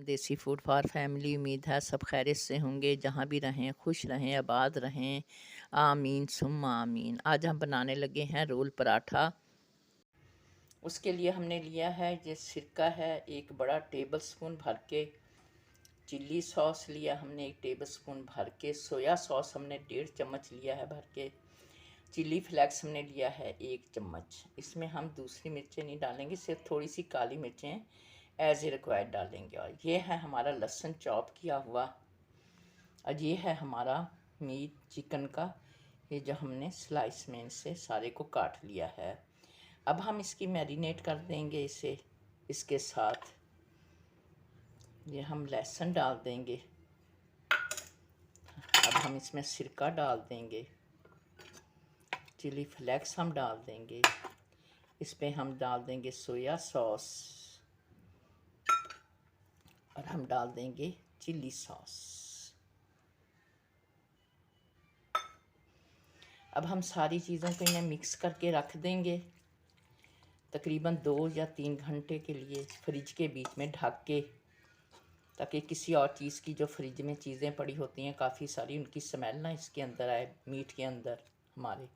देसी food for family. उम्मीद है सब खैरियत से होंगे, जहाँ भी रहें खुश रहें आबाद रहें। आमीन सुम्मा आमीन। आज हम बनाने लगे हैं रोल पराठा। उसके लिए हमने लिया है ये सिरका है 1 बड़ा टेबल स्पून भर के, चिल्ली सॉस लिया हमने 1 टेबल स्पून भर के, सोया सॉस हमने 1.5 चम्मच लिया है भर के, चिली फ्लेक्स हमने लिया है 1 चम्मच। इसमें हम दूसरी मिर्चें नहीं डालेंगे, सिर्फ थोड़ी सी काली मिर्चें एज ए रिक्वायर्ड डालेंगे। और ये है हमारा लहसुन चॉप किया हुआ, और ये है हमारा मीट चिकन का, ये जो हमने स्लाइस में से सारे को काट लिया है। अब हम इसकी मैरिनेट कर देंगे इसे। इसके साथ ये हम लहसुन डाल देंगे। अब हम इसमें सिरका डाल देंगे, चिली फ्लेक्स हम डाल देंगे, इस पे हम डाल देंगे सोया सॉस, और हम डाल देंगे चिली सॉस। अब हम सारी चीज़ों को इन्हें मिक्स करके रख देंगे तकरीबन 2 या 3 घंटे के लिए फ्रिज के बीच में ढक के, ताकि किसी और चीज़ की जो फ्रिज में चीज़ें पड़ी होती हैं काफ़ी सारी, उनकी स्मेल ना इसके अंदर आए, मीट के अंदर हमारे।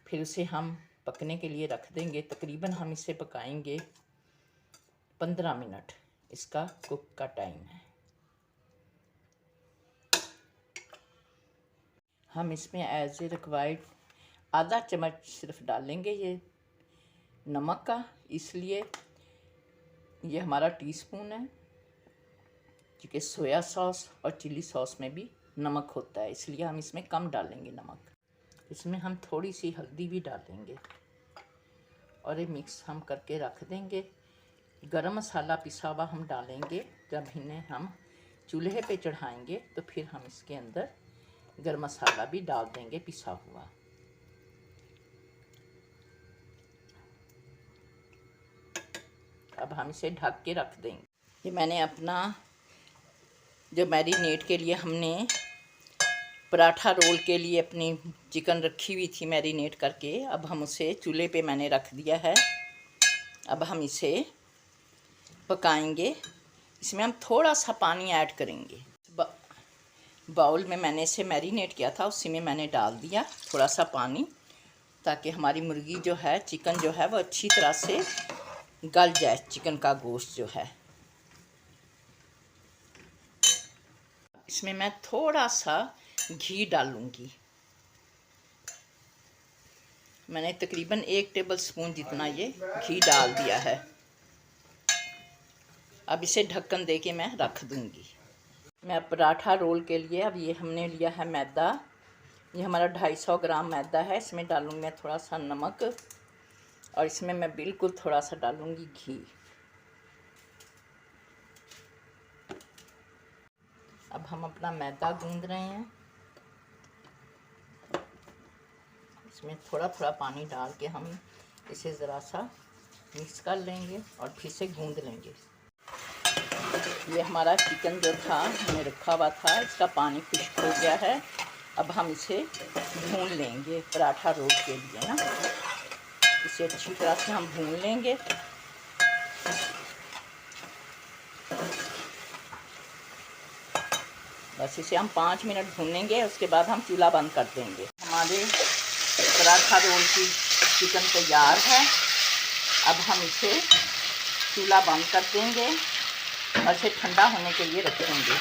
फिर उसे हम पकने के लिए रख देंगे। तकरीबन हम इसे पकाएंगे 15 मिनट, इसका कुक का टाइम है। हम इसमें एज ए रिक्वायर्ड आधा चम्मच सिर्फ डालेंगे ये नमक का, इसलिए ये हमारा टीस्पून है, क्योंकि सोया सॉस और चिली सॉस में भी नमक होता है, इसलिए हम इसमें कम डालेंगे नमक। इसमें हम थोड़ी सी हल्दी भी डालेंगे, और ये मिक्स हम करके रख देंगे। गरम मसाला पिसा हुआ हम डालेंगे, जब इन्हें हम चूल्हे पे चढ़ाएंगे तो फिर हम इसके अंदर गरम मसाला भी डाल देंगे पिसा हुआ। अब हम इसे ढक के रख देंगे। ये मैंने अपना जो मैरिनेट के लिए हमने पराठा रोल के लिए अपनी चिकन रखी हुई थी मैरिनेट करके, अब हम उसे चूल्हे पे मैंने रख दिया है। अब हम इसे पकाएंगे। इसमें हम थोड़ा सा पानी ऐड करेंगे। बाउल में मैंने इसे मैरिनेट किया था, उसी में मैंने डाल दिया थोड़ा सा पानी, ताकि हमारी मुर्गी जो है, चिकन जो है, वो अच्छी तरह से गल जाए, चिकन का गोश्त जो है। इसमें मैं थोड़ा सा घी डालूंगी। मैंने तकरीबन 1 टेबल स्पून जितना ये घी डाल दिया है। अब इसे ढक्कन दे के मैं रख दूंगी। मैं पराठा रोल के लिए अब ये हमने लिया है मैदा, ये हमारा 250 ग्राम मैदा है। इसमें डालूंगी मैं थोड़ा सा नमक, और इसमें मैं बिल्कुल थोड़ा सा डालूंगी घी। अब हम अपना मैदा गूंद रहे हैं। इसमें थोड़ा थोड़ा पानी डाल के हम इसे ज़रा सा मिक्स कर लेंगे और फिर से गूंद लेंगे। ये हमारा चिकन जो था हमने रखा हुआ था, इसका पानी खुश्क हो गया है। अब हम इसे भून लेंगे पराठा रोल के लिए ना, इसे अच्छी तरह से हम भून लेंगे। बस इसे हम 5 मिनट भूनेंगे, उसके बाद हम चूल्हा बंद कर देंगे। हमारे पराठा रोल की चिकन तैयार है। अब हम इसे चूल्हा बंद कर देंगे और इसे ठंडा होने के लिए रखेंगे।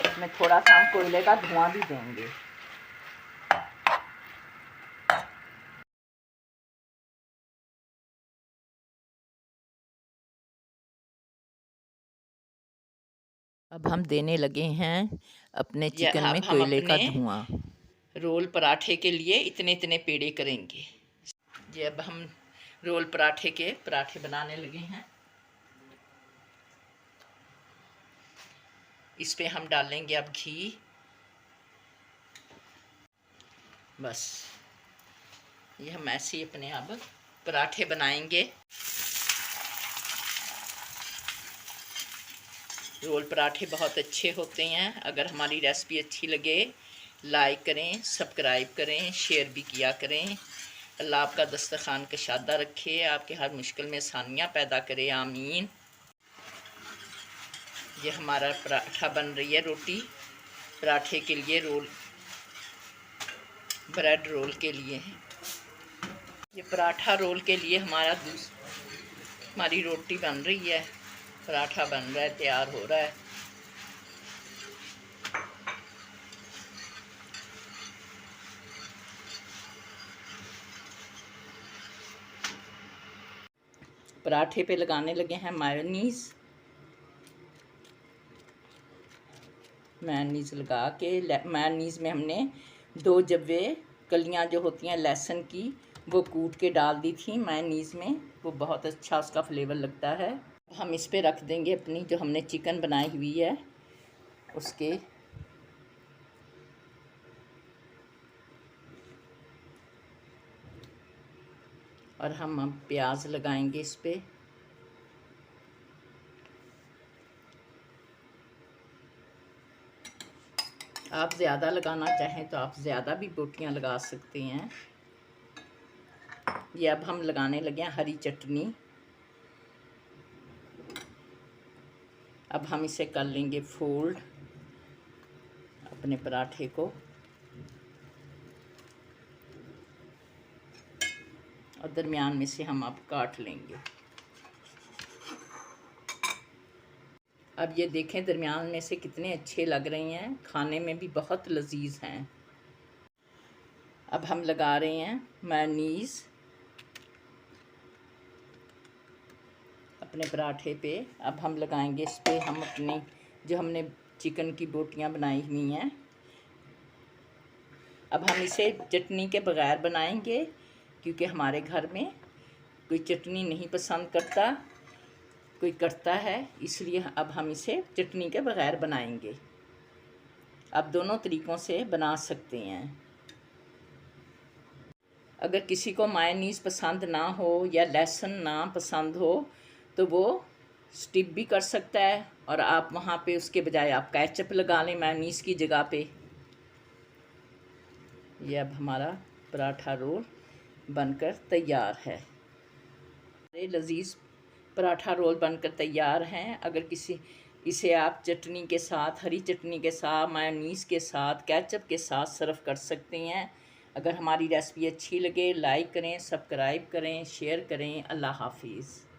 इसमें थोड़ा सा हम कोयले का धुआं भी देंगे। अब हम देने लगे हैं अपने चिकन में कोयले का धुआं। रोल पराठे के लिए इतने इतने पेड़े करेंगे। ये अब हम रोल पराठे के पराठे बनाने लगे हैं। इस पे हम डालेंगे अब घी। बस ये हम ऐसे ही अपने अब पराठे बनाएंगे। रोल पराठे बहुत अच्छे होते हैं। अगर हमारी रेसिपी अच्छी लगे लाइक करें, सब्सक्राइब करें, शेयर भी किया करें। अल्लाह आपका दस्तरखान कशादा रखे, आपके हर मुश्किल में आसानियाँ पैदा करे, आमीन। ये हमारा पराठा बन रही है, रोटी पराठे के लिए, रोल ब्रेड रोल के लिए है। ये पराठा रोल के लिए हमारी रोटी बन रही है, पराठा बन रहा है, तैयार हो रहा है। पराठे पे लगाने लगे हैं मायोनीज़। मायोनीज़ लगा के, मायोनीज़ में हमने 2 जब्बे कलियां जो होती हैं लहसुन की, वो कूट के डाल दी थी मायोनीज़ में, वो बहुत अच्छा उसका फ्लेवर लगता है। हम इस पे रख देंगे अपनी जो हमने चिकन बनाई हुई है उसके, और हम अब प्याज लगाएंगे इस पे। आप ज़्यादा लगाना चाहें तो आप ज़्यादा भी बोटियां लगा सकते हैं। ये अब हम लगाने लगे हैं हरी चटनी। अब हम इसे कर लेंगे फोल्ड अपने पराठे को, और दरमियान में से हम अब काट लेंगे। अब ये देखें दरमियान में से कितने अच्छे लग रहे हैं, खाने में भी बहुत लजीज हैं। अब हम लगा रहे हैं मेयोनीज़ अपने पराठे पे। अब हम लगाएंगे इस पे हम अपनी जो हमने चिकन की बोटियां बनाई हुई हैं। अब हम इसे चटनी के बगैर बनाएंगे, क्योंकि हमारे घर में कोई चटनी नहीं पसंद करता, कोई करता है, इसलिए अब हम इसे चटनी के बगैर बनाएंगे। आप दोनों तरीक़ों से बना सकते हैं। अगर किसी को मायोनीज़ पसंद ना हो या लहसुन ना पसंद हो तो वो स्टिप भी कर सकता है, और आप वहाँ पे उसके बजाय आप केचप लगा लें मायोनीज़ की जगह पे। ये अब हमारा पराठा रोल बनकर तैयार है। ये लजीज पराठा रोल बनकर तैयार हैं। अगर इसे आप चटनी के साथ, हरी चटनी के साथ, मायोनीज़ के साथ, केचप के साथ सर्व कर सकते हैं। अगर हमारी रेसिपी अच्छी लगे लाइक करें, सब्सक्राइब करें, शेयर करें। अल्लाह हाफिज़।